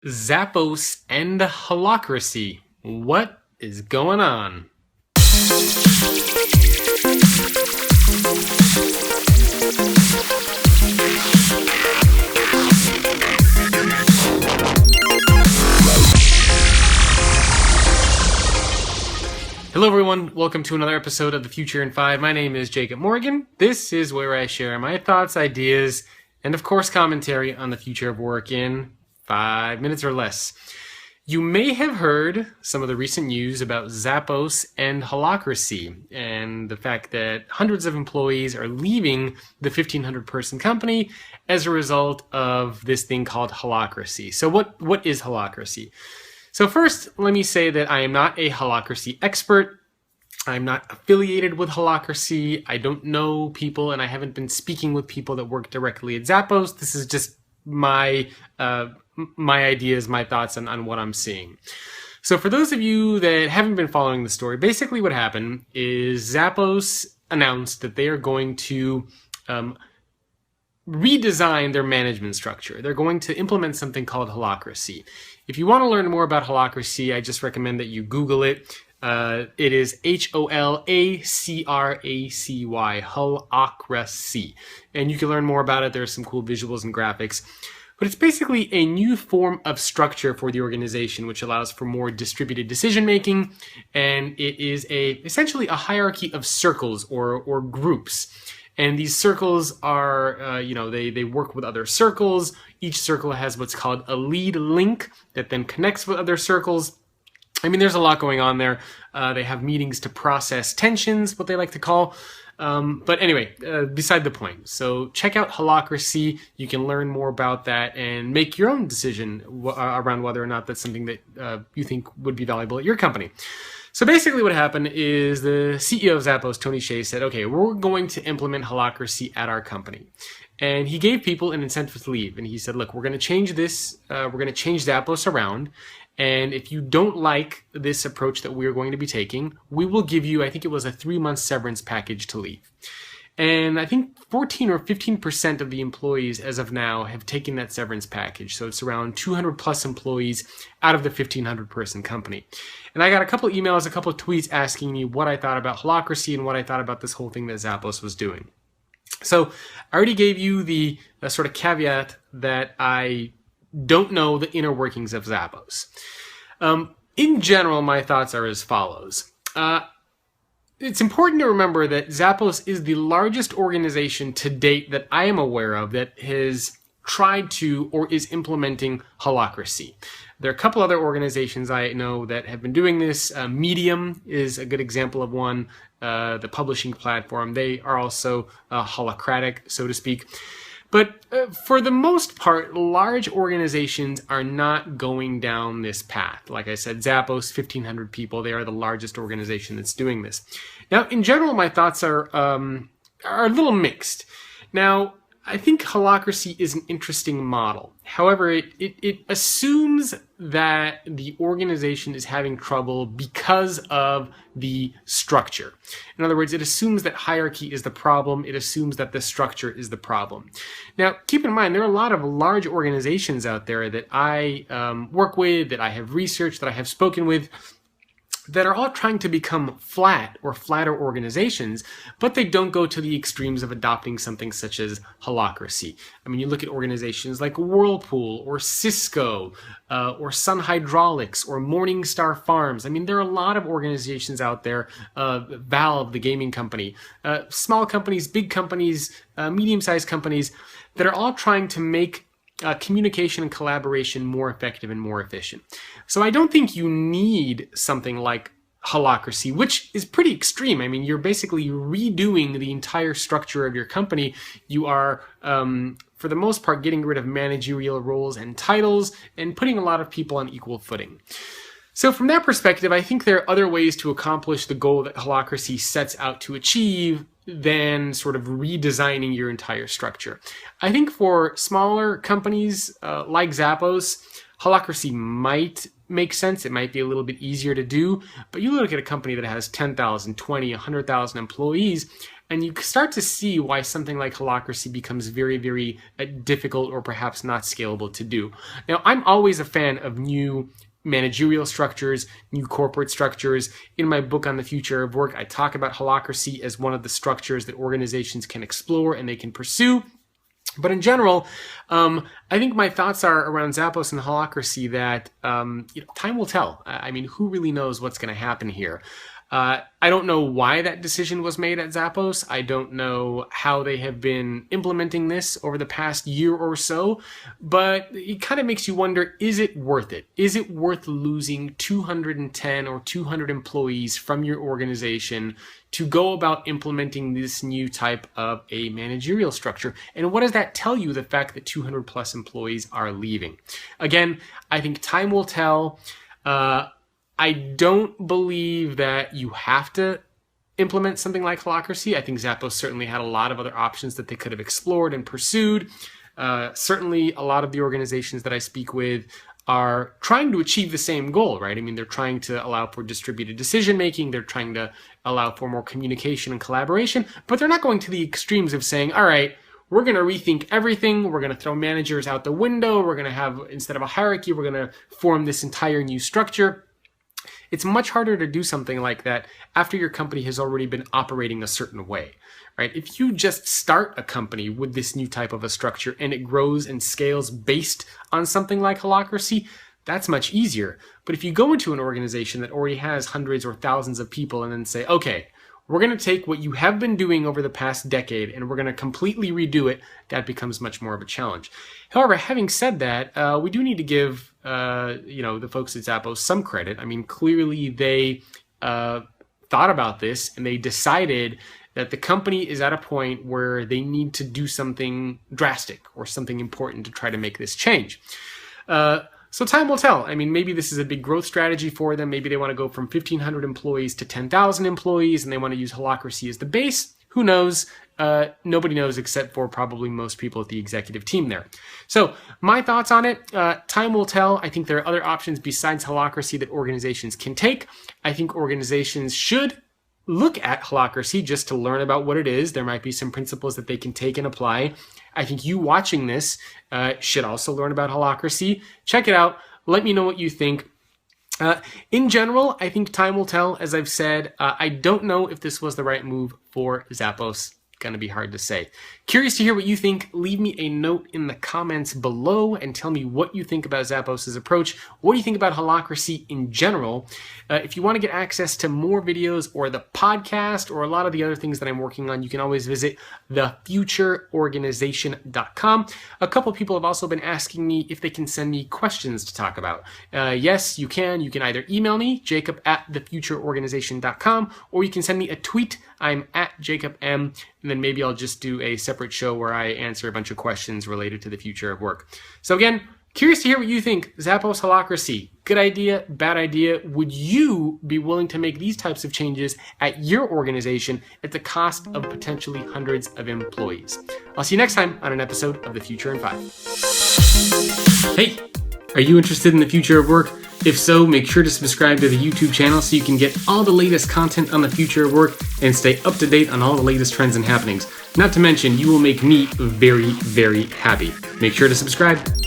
Zappos and Holacracy. What is going on? Hello everyone, welcome to another episode of The Future in 5. My name is Jacob Morgan. This is where I share my thoughts, ideas, and of course commentary on the future of work in 5 minutes or less. You may have heard some of the recent news about Zappos and Holacracy and the fact that hundreds of employees are leaving the 1,500 person company as a result of this thing called Holacracy. So what is Holacracy? So first, let me say that I am not a Holacracy expert. I'm not affiliated with Holacracy. I don't know people, and I haven't been speaking with people that work directly at Zappos. This is just my ideas, my thoughts on what I'm seeing. So for those of you that haven't been following the story, basically what happened is Zappos announced that they are going to redesign their management structure. They're going to implement something called Holacracy. If you want to learn more about Holacracy, I just recommend that you Google it. It is Holacracy, Holacracy. And you can learn more about it. There's some cool visuals and graphics. But it's basically a new form of structure for the organization, which allows for more distributed decision making. And it is essentially a hierarchy of circles or groups. And these circles are, they work with other circles. Each circle has what's called a lead link that then connects with other circles. I mean, there's a lot going on there. They have meetings to process tensions, what they like to call. But anyway, beside the point. So check out Holacracy. You can learn more about that and make your own decision around whether or not that's something that you think would be valuable at your company. So basically what happened is the CEO of Zappos, Tony Hsieh, said, okay, we're going to implement Holacracy at our company. And he gave people an incentive to leave. And he said, look, we're going to change this. We're going to change Zappos around. And if you don't like this approach that we're going to be taking, we will give you, I think it was a 3-month severance package to leave. And I think 14 or 15% of the employees as of now have taken that severance package. So it's around 200 plus employees out of the 1,500 person company. And I got a couple emails, a couple of tweets asking me what I thought about Holacracy and what I thought about this whole thing that Zappos was doing. So I already gave you the sort of caveat that I don't know the inner workings of Zappos. In general, my thoughts are as follows. It's important to remember that Zappos is the largest organization to date that I am aware of that has tried to or is implementing Holacracy. There are a couple other organizations I know that have been doing this. Medium is a good example of one, the publishing platform. They are also holacratic, so to speak. But for the most part, large organizations are not going down this path. Like I said, Zappos, 1,500 people, they are the largest organization that's doing this. Now, in general, my thoughts are a little mixed. Now, I think Holacracy is an interesting model. However, it assumes that the organization is having trouble because of the structure. In other words, it assumes that hierarchy is the problem. It assumes that the structure is the problem. Now, keep in mind, there are a lot of large organizations out there that I work with, that I have researched, that I have spoken with, that are all trying to become flat or flatter organizations, but they don't go to the extremes of adopting something such as Holacracy. I mean, you look at organizations like Whirlpool or Cisco or Sun Hydraulics or Morningstar Farms. I mean, there are a lot of organizations out there, Valve, the gaming company, small companies, big companies, medium-sized companies that are all trying to make communication and collaboration more effective and more efficient. So I don't think you need something like Holacracy, which is pretty extreme. I mean, you're basically redoing the entire structure of your company. You are, for the most part, getting rid of managerial roles and titles and putting a lot of people on equal footing. So from that perspective, I think there are other ways to accomplish the goal that Holacracy sets out to achieve than sort of redesigning your entire structure. I think for smaller companies like Zappos, Holacracy might make sense. It might be a little bit easier to do, but you look at a company that has 10,000, 20, 100,000 employees, And you start to see why something like Holacracy becomes very, very difficult or perhaps not scalable to do. Now, I'm always a fan of new managerial structures, new corporate structures. In my book on the future of work, I talk about Holacracy as one of the structures that organizations can explore and they can pursue. But in general, I think my thoughts are around Zappos and Holacracy that time will tell. I mean, who really knows what's going to happen here? I don't know why that decision was made at Zappos. I don't know how they have been implementing this over the past year or so, but it kind of makes you wonder, is it worth it? Is it worth losing 210 or 200 employees from your organization to go about implementing this new type of a managerial structure? And what does that tell you, the fact that 200 plus employees are leaving? Again, I think time will tell. I don't believe that you have to implement something like Holacracy. I think Zappos certainly had a lot of other options that they could have explored and pursued. Certainly, a lot of the organizations that I speak with are trying to achieve the same goal, right? I mean, they're trying to allow for distributed decision making. They're trying to allow for more communication and collaboration, but they're not going to the extremes of saying, all right, we're going to rethink everything. We're going to throw managers out the window. We're going to have, instead of a hierarchy, we're going to form this entire new structure. It's much harder to do something like that after your company has already been operating a certain way, right? If you just start a company with this new type of a structure and it grows and scales based on something like Holacracy, that's much easier. But if you go into an organization that already has hundreds or thousands of people and then say, okay, we're going to take what you have been doing over the past decade and we're going to completely redo it, that becomes much more of a challenge. However, having said that, we do need to give the folks at Zappos some credit. I mean, clearly they thought about this and they decided that the company is at a point where they need to do something drastic or something important to try to make this change. So time will tell. I mean, maybe this is a big growth strategy for them. Maybe they want to go from 1,500 employees to 10,000 employees, and they want to use Holacracy as the base. Who knows? Nobody knows except for probably most people at the executive team there. So my thoughts on it, time will tell. I think there are other options besides Holacracy that organizations can take. I think organizations should look at Holacracy just to learn about what it is. There might be some principles that they can take and apply. I think you watching this should also learn about Holacracy. Check it out. Let me know what you think. In general, I think time will tell. As I've said, I don't know if this was the right move for Zappos. Going to be hard to say. Curious to hear what you think. Leave me a note in the comments below and tell me what you think about Zappos' approach. What do you think about Holacracy in general? If you want to get access to more videos or the podcast or a lot of the other things that I'm working on, you can always visit thefutureorganization.com. A couple people have also been asking me if they can send me questions to talk about. Yes, you can. You can either email me, jacob@thefutureorganization.com, or you can send me a tweet. I'm @JacobM, and then maybe I'll just do a separate show where I answer a bunch of questions related to the future of work. So again, curious to hear what you think. Zappos, Holacracy, good idea, bad idea? Would you be willing to make these types of changes at your organization at the cost of potentially hundreds of employees? I'll see you next time on an episode of The Future in 5. Hey, are you interested in the future of work? If so, make sure to subscribe to the YouTube channel so you can get all the latest content on the future of work and stay up to date on all the latest trends and happenings. Not to mention, you will make me very, very happy. Make sure to subscribe.